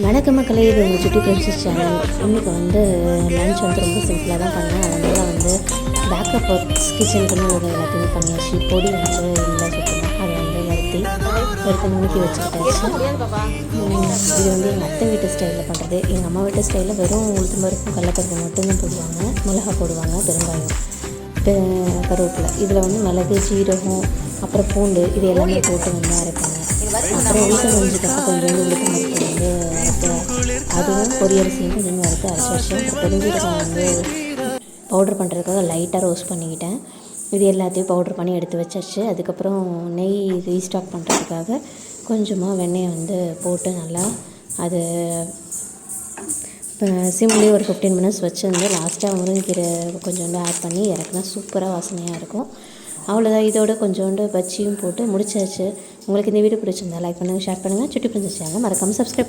வணக்க மக்களே, இது உங்கள் சுட்டி பிரின்சஸ் சேனல். இன்றைக்கி லன்ச் ரொம்ப சிம்பிளாக தான் பண்ணேன். அதனால் பேக்கப் ஒர்க்ஸ் கிச்சனுக்குன்னு ஒரு எல்லாத்தையுமே பண்ணியாச்சு. பொடி இல்லை சுத்தமாக அதை வறுத்து நுணுக்கி வச்சுக்கிட்டாச்சு. இது எங்கள் அத்தை வீட்டு ஸ்டைலில் பண்ணுறது. எங்கள் அம்மா வீட்டு ஸ்டைலில் வெறும் உளுத்தம் பருப்பும் கடலைப்பருப்பு மட்டும்தான் போடுவாங்க. மிளகா போடுவாங்க, பெருங்காயம், கருவேப்பிலை. இதில் மிளகு, ஜீரகம், அப்புறம் பூண்டு இது எல்லாமே போட்டு அரைப்பாங்க. அப்புறம் உளுத்தம் கொஞ்சத்துக்கு கொஞ்சோண்டு உளுத்தம் பருப்பு அதுவும் பொரியரிசியும் கொஞ்சம் வறுத்து அரைச்சி வச்சேன். அப்புறம் பெருஞ்சீரகம் பவுட்ரு பண்ணுறதுக்காக லைட்டாக ரோஸ்ட் பண்ணிக்கிட்டேன். இது எல்லாத்தையும் பவுட்ரு பண்ணி எடுத்து வச்சாச்சு. அதுக்கப்புறம் நெய் ரீஸ்டாக் பண்ணுறதுக்காக கொஞ்சமாக வெண்ணெயை போட்டு நல்லா அது சிம்லேயே ஒரு 15 மினிட்ஸ் வச்சுருந்து லாஸ்ட்டாக முருங்கைக்கீரை கொஞ்சோண்டு ஆட் பண்ணி இறக்குனா சூப்பராக வாசனையாக இருக்கும். அவ்வளோதான். இதோட கொஞ்சோண்டு பச்சியும் போட்டு முடிச்சாச்சு. உங்களுக்கு இந்த வீடியோ பிடிச்சிருந்தா லைக் பண்ணுங்கள், ஷேர் பண்ணுங்கள். சுட்டி பிரின்சஸ் சேனலை மறக்காமல் சப்ஸ்கிரைப் பண்ணுங்கள்.